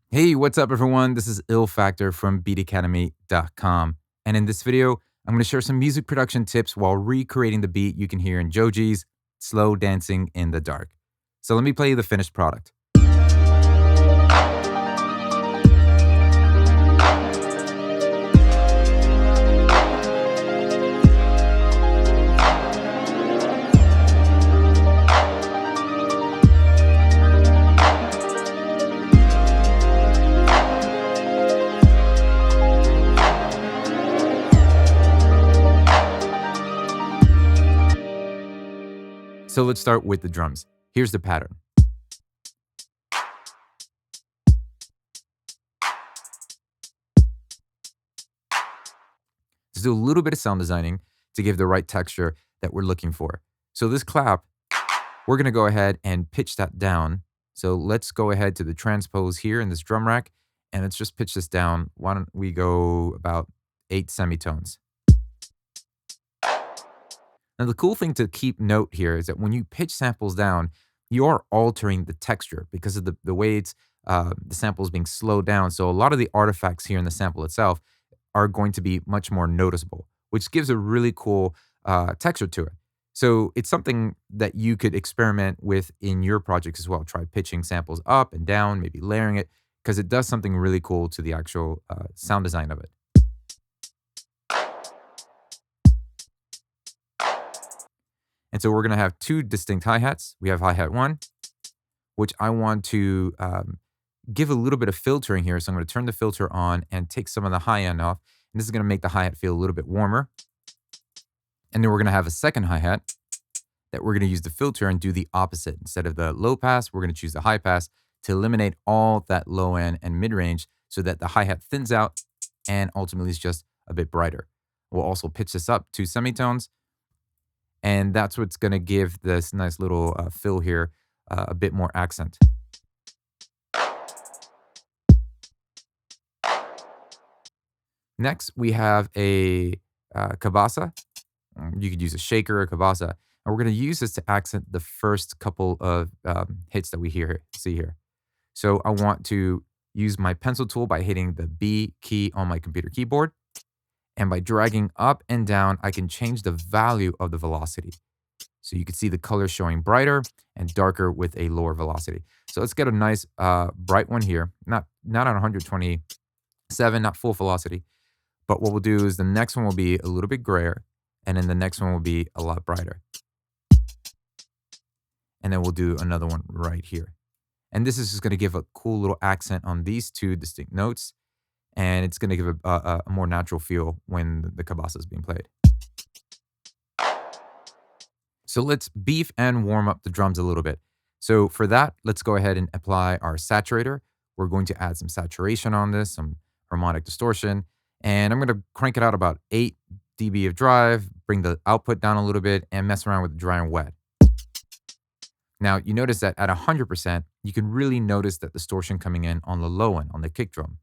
Hey, what's up, everyone? This is Ill Factor from beatacademy.com. And in this video, I'm going to share some music production tips while recreating the beat you can hear in Joji's Slow Dancing in the Dark. So let me play you the finished product. So let's start with the drums. Here's the pattern. Let's do a little bit of sound designing to give the right texture that we're looking for. So this clap, we're going to go ahead and pitch that down. So let's go ahead to the transpose here in this drum rack, and let's just pitch this down. Why don't we go about 8 semitones? Now, the cool thing to keep note here is that when you pitch samples down, you're altering the texture because of the way the sample is being slowed down. So a lot of the artifacts here in the sample itself are going to be much more noticeable, which gives a really cool texture to it. So it's something that you could experiment with in your projects as well. Try pitching samples up and down, maybe layering it, because it does something really cool to the actual sound design of it. And so we're going to have 2 distinct hi-hats. We have hi-hat 1, which I want to give a little bit of filtering here. So I'm going to turn the filter on and take some of the high end off. And this is going to make the hi-hat feel a little bit warmer. And then we're going to have a second hi-hat that we're going to use the filter and do the opposite. Instead of the low pass, we're going to choose the high pass to eliminate all that low end and mid range so that the hi-hat thins out and ultimately is just a bit brighter. We'll also pitch this up 2 semitones. And that's what's going to give this nice little fill here a bit more accent. Next, we have a kabasa. You could use a shaker or a kabasa. And we're going to use this to accent the first couple of hits that we see here. So I want to use my pencil tool by hitting the B key on my computer keyboard. And by dragging up and down, I can change the value of the velocity. So you can see the color showing brighter and darker with a lower velocity. So let's get a nice bright one here. Not on 127, not full velocity. But what we'll do is the next one will be a little bit grayer. And then the next one will be a lot brighter. And then we'll do another one right here. And this is just going to give a cool little accent on these 2 distinct notes. And it's going to give a more natural feel when the kabasa is being played. So let's beef and warm up the drums a little bit. So for that, let's go ahead and apply our saturator. We're going to add some saturation on this, some harmonic distortion. And I'm going to crank it out about 8 dB of drive, bring the output down a little bit, and mess around with dry and wet. Now, you notice that at 100%, you can really notice that distortion coming in on the low end, on the kick drum.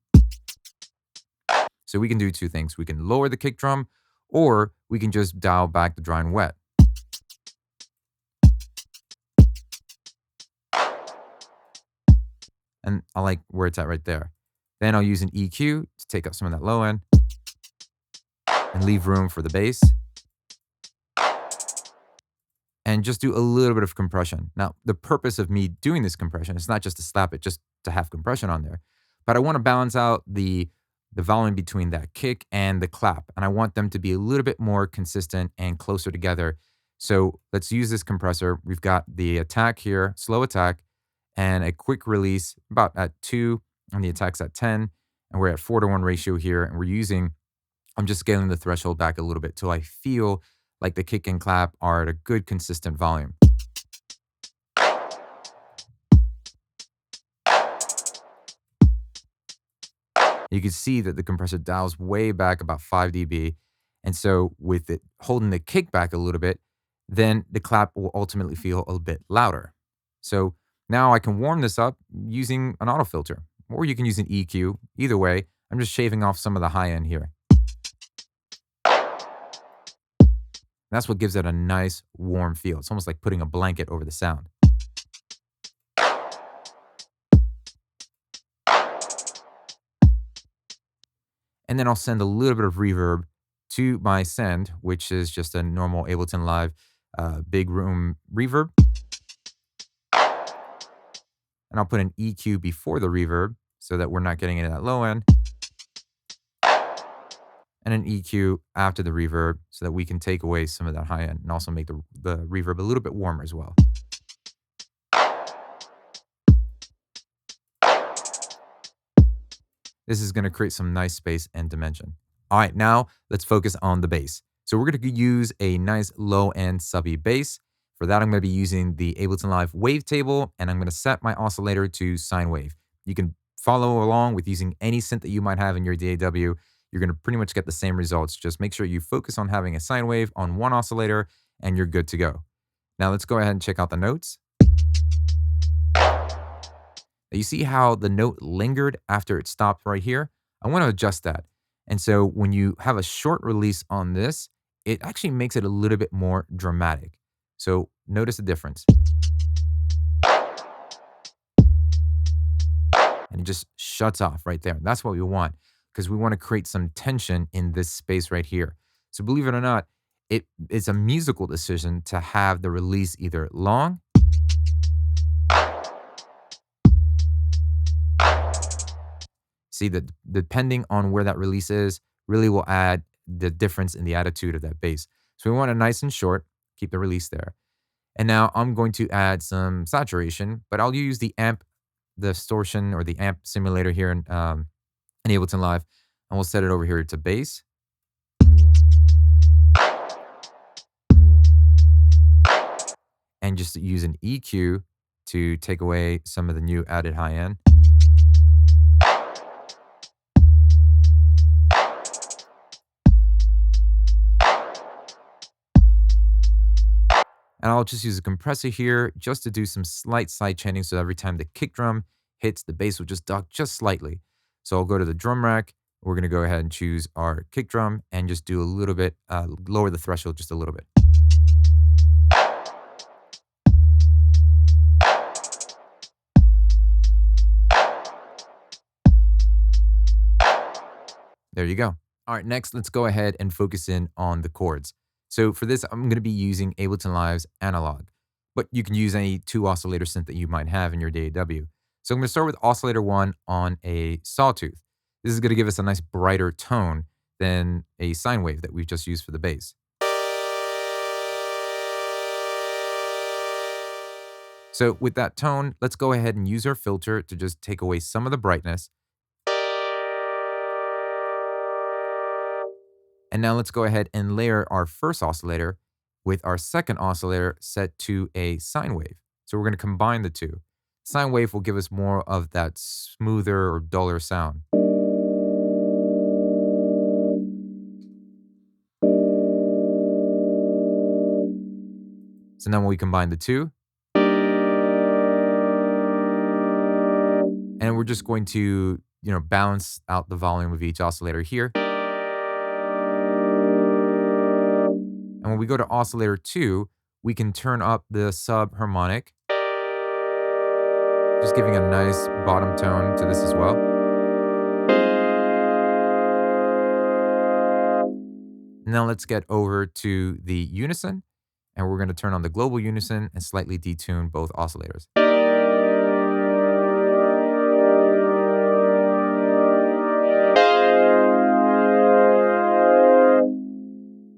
So we can do 2 things. We can lower the kick drum, or we can just dial back the dry and wet. And I like where it's at right there. Then I'll use an EQ to take up some of that low end and leave room for the bass. And just do a little bit of compression. Now, the purpose of me doing this compression is not just to slap it, just to have compression on there. But I want to balance out the volume between that kick and the clap. And I want them to be a little bit more consistent and closer together. So let's use this compressor. We've got the attack here, slow attack, and a quick release about at 2, and the attack's at 10. And we're at 4-to-1 ratio here. And I'm just scaling the threshold back a little bit till I feel like the kick and clap are at a good consistent volume. You can see that the compressor dials way back about 5 dB. And so with it holding the kick back a little bit, then the clap will ultimately feel a bit louder. So now I can warm this up using an auto filter, or you can use an EQ. Either way, I'm just shaving off some of the high end here. That's what gives it a nice warm feel. It's almost like putting a blanket over the sound. And then I'll send a little bit of reverb to my send, which is just a normal Ableton Live big room reverb. And I'll put an EQ before the reverb so that we're not getting into that low end. And an EQ after the reverb so that we can take away some of that high end and also make the reverb a little bit warmer as well. This is going to create some nice space and dimension. All right, now let's focus on the bass. So we're going to use a nice low-end subby bass. For that, I'm going to be using the Ableton Live wavetable, and I'm going to set my oscillator to sine wave. You can follow along with using any synth that you might have in your DAW. You're going to pretty much get the same results. Just make sure you focus on having a sine wave on one oscillator, and you're good to go. Now let's go ahead and check out the notes. You see how the note lingered after it stopped right here? I want to adjust that. And so when you have a short release on this, it actually makes it a little bit more dramatic. So notice the difference. And it just shuts off right there. And that's what we want, because we want to create some tension in this space right here. So believe it or not, it's a musical decision to have the release either long See that depending on where that release is, really will add the difference in the attitude of that bass. So we want it nice and short, keep the release there. And now I'm going to add some saturation, but I'll use the amp distortion or the amp simulator here in Ableton Live, and we'll set it over here to bass. And just use an EQ to take away some of the new added high end. And I'll just use a compressor here just to do some slight side chaining, so every time the kick drum hits, the bass will just duck just slightly. So I'll go to the drum rack. We're going to go ahead and choose our kick drum and just do a little bit, lower the threshold just a little bit. There you go. All right, next, let's go ahead and focus in on the chords. So for this, I'm going to be using Ableton Live's analog, but you can use any 2 oscillator synth that you might have in your DAW. So I'm going to start with oscillator 1 on a sawtooth. This is going to give us a nice brighter tone than a sine wave that we've just used for the bass. So with that tone, let's go ahead and use our filter to just take away some of the brightness. And now let's go ahead and layer our first oscillator with our second oscillator set to a sine wave. So we're going to combine the two. Sine wave will give us more of that smoother or duller sound. So now when we combine the two, and we're just going to, balance out the volume of each oscillator here. And when we go to oscillator 2, we can turn up the sub harmonic, just giving a nice bottom tone to this as well. Now let's get over to the unison, and we're going to turn on the global unison and slightly detune both oscillators.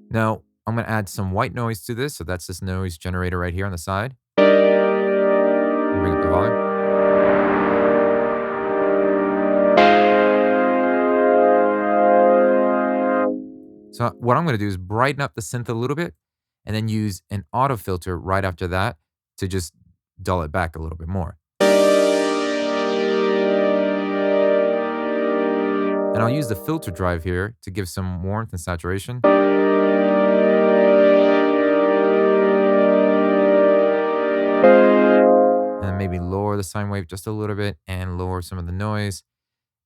Now, I'm going to add some white noise to this. So that's this noise generator right here on the side. Bring up the volume. So what I'm going to do is brighten up the synth a little bit and then use an auto filter right after that to just dull it back a little bit more. And I'll use the filter drive here to give some warmth and saturation. And maybe lower the sine wave just a little bit and lower some of the noise.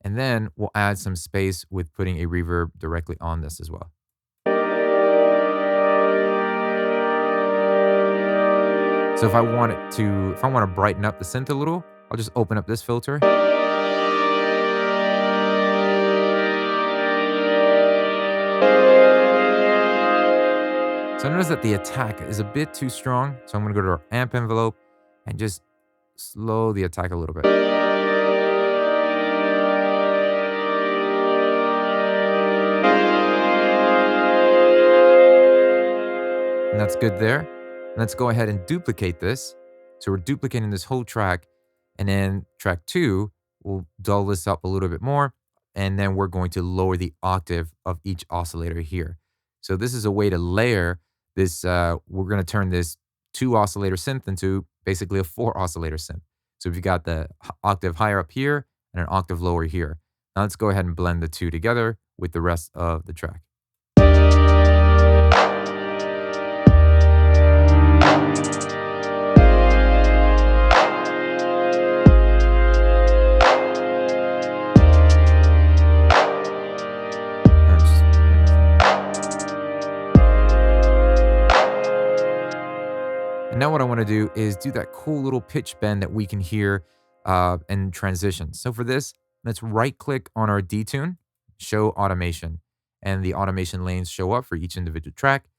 And then we'll add some space with putting a reverb directly on this as well. So if I want to brighten up the synth a little, I'll just open up this filter. So notice that the attack is a bit too strong. So I'm going to go to our amp envelope and just slow the attack a little bit. And that's good there. Let's go ahead and duplicate this. So we're duplicating this whole track. And then track 2, we'll dull this up a little bit more. And then we're going to lower the octave of each oscillator here. So this is a way to layer this. We're going to turn this 2 oscillator synth into basically a 4 oscillator synth. So if you got the octave higher up here and an octave lower here. Now let's go ahead and blend the two together with the rest of the track. And now what I want to do is do that cool little pitch bend that we can hear in transition. So for this, let's right click on our detune, show automation, and the automation lanes show up for each individual track.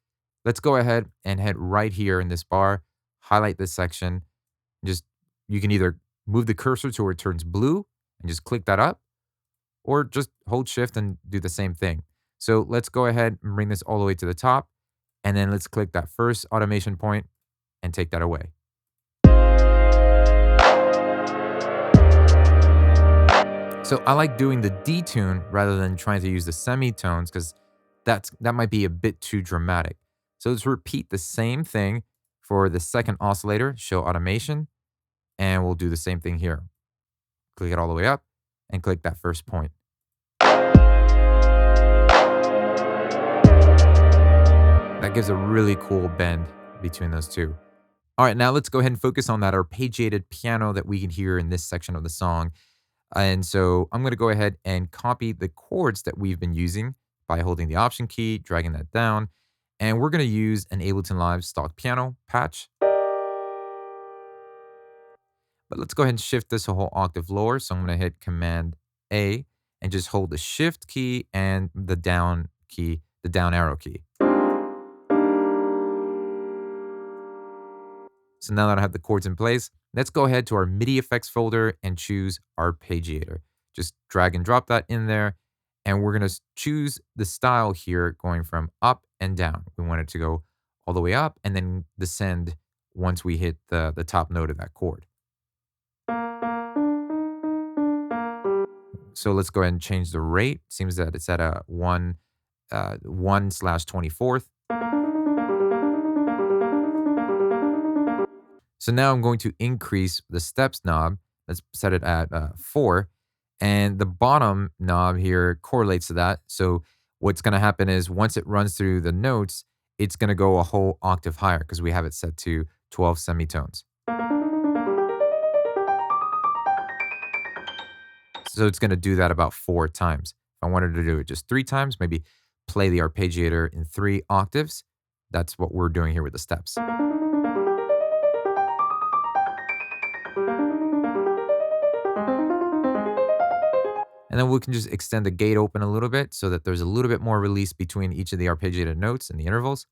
Let's go ahead and head right here in this bar, highlight this section. Just, you can either move the cursor to where it turns blue and just click that up, or just hold shift and do the same thing. So let's go ahead and bring this all the way to the top. And then let's click that first automation point and take that away. So I like doing the detune rather than trying to use the semitones because that might be a bit too dramatic. So let's repeat the same thing for the second oscillator, show automation, and we'll do the same thing here. Click it all the way up and click that first point. That gives a really cool bend between those two. All right, now let's go ahead and focus on that arpeggiated piano that we can hear in this section of the song. And so I'm going to go ahead and copy the chords that we've been using by holding the Option key, dragging that down. And we're going to use an Ableton Live stock piano patch. But let's go ahead and shift this a whole octave lower. So I'm going to hit Command A and just hold the Shift key and the down key, the down arrow key. So now that I have the chords in place, let's go ahead to our MIDI effects folder and choose Arpeggiator. Just drag and drop that in there. And we're going to choose the style here going from up and down. We want it to go all the way up and then descend once we hit the top note of that chord. So let's go ahead and change the rate. Seems that it's at a 1/24th. So now I'm going to increase the steps knob. Let's set it at 4. And the bottom knob here correlates to that. So what's going to happen is once it runs through the notes, it's going to go a whole octave higher because we have it set to 12 semitones. So it's going to do that about 4 times. If I wanted to do it just 3 times, maybe play the arpeggiator in 3 octaves. That's what we're doing here with the steps. And then we can just extend the gate open a little bit so that there's a little bit more release between each of the arpeggiated notes and the intervals.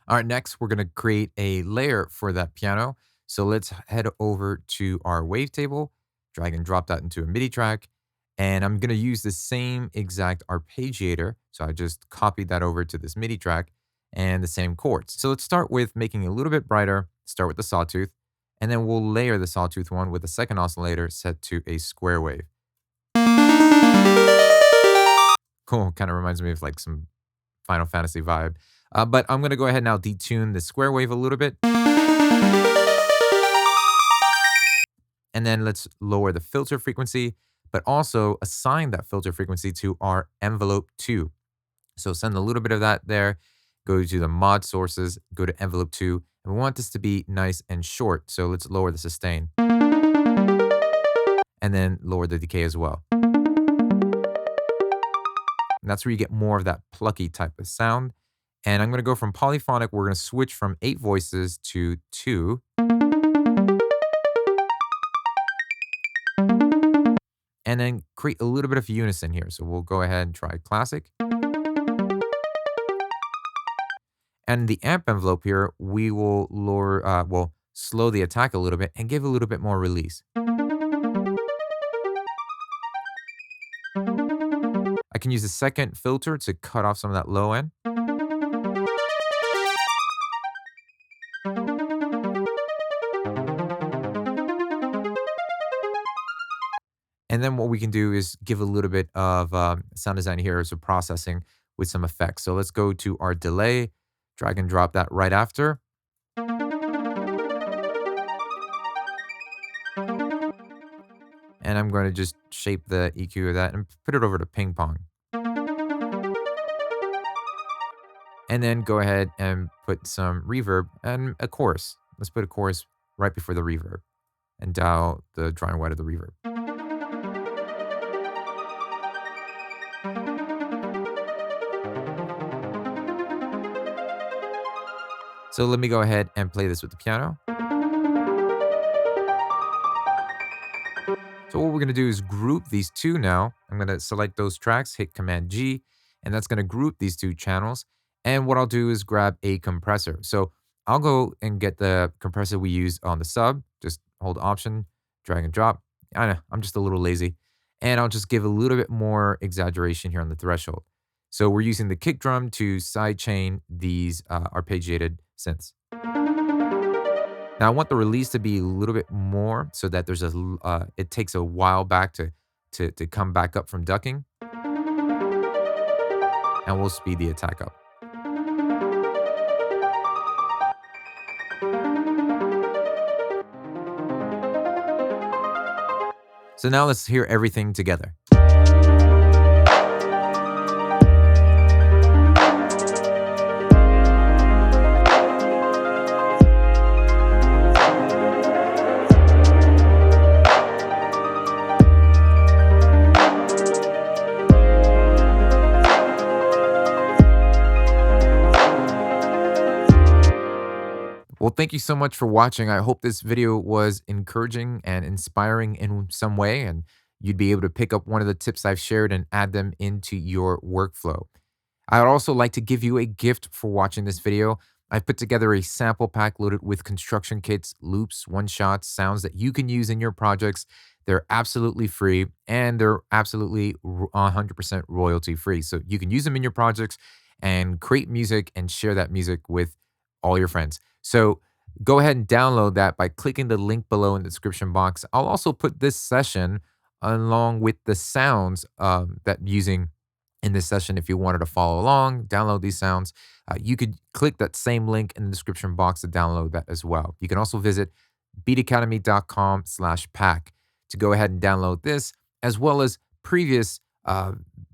All right, next we're going to create a layer for that piano. So let's head over to our wavetable, drag and drop that into a MIDI track. And I'm going to use the same exact arpeggiator. So I just copied that over to this MIDI track and the same chords. So let's start with making it a little bit brighter. Start with the sawtooth, and then we'll layer the sawtooth one with the second oscillator set to a square wave. Cool, kind of reminds me of like some Final Fantasy vibe. But I'm going to go ahead now detune the square wave a little bit. And then let's lower the filter frequency, but also assign that filter frequency to our envelope 2. So send a little bit of that there. Go to the mod sources, go to envelope 2, and we want this to be nice and short. So let's lower the sustain. And then lower the decay as well. And that's where you get more of that plucky type of sound. And I'm going to go from polyphonic, we're going to switch from 8 voices to 2. and then create a little bit of unison here. So we'll go ahead and try classic. And the amp envelope here, we will lower, slow the attack a little bit and give a little bit more release. I can use the second filter to cut off some of that low end. And then what we can do is give a little bit of sound design here, so processing with some effects. So let's go to our delay, drag and drop that right after. And I'm going to just shape the EQ of that and put it over to ping pong. And then go ahead and put some reverb and a chorus. Let's put a chorus right before the reverb and dial the dry and wide of the reverb. So let me go ahead and play this with the piano. So what we're going to do is group these two now. I'm going to select those tracks, hit Command G, and that's going to group these two channels. And what I'll do is grab a compressor. So I'll go and get the compressor we used on the sub. Just hold Option, drag and drop. I know, I'm just a little lazy. And I'll just give a little bit more exaggeration here on the threshold. So we're using the kick drum to sidechain these arpeggiated synths. Now I want the release to be a little bit more so that there's it takes a while back to come back up from ducking. And we'll speed the attack up. So now let's hear everything together. Well, thank you so much for watching. I hope this video was encouraging and inspiring in some way, and you'd be able to pick up one of the tips I've shared and add them into your workflow. I'd also like to give you a gift for watching this video. I've put together a sample pack loaded with construction kits, loops, one-shots, sounds that you can use in your projects. They're absolutely free, and they're absolutely 100% royalty free. So you can use them in your projects and create music and share that music with all your friends. So go ahead and download that by clicking the link below in the description box. I'll also put this session along with the sounds that I'm using in this session. If you wanted to follow along, download these sounds, you could click that same link in the description box to download that as well. You can also visit beatacademy.com/pack to go ahead and download this, as well as previous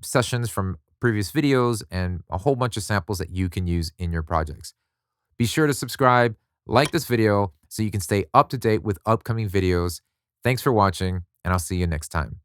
sessions from previous videos and a whole bunch of samples that you can use in your projects. Be sure to subscribe, like this video so you can stay up to date with upcoming videos. Thanks for watching, and I'll see you next time.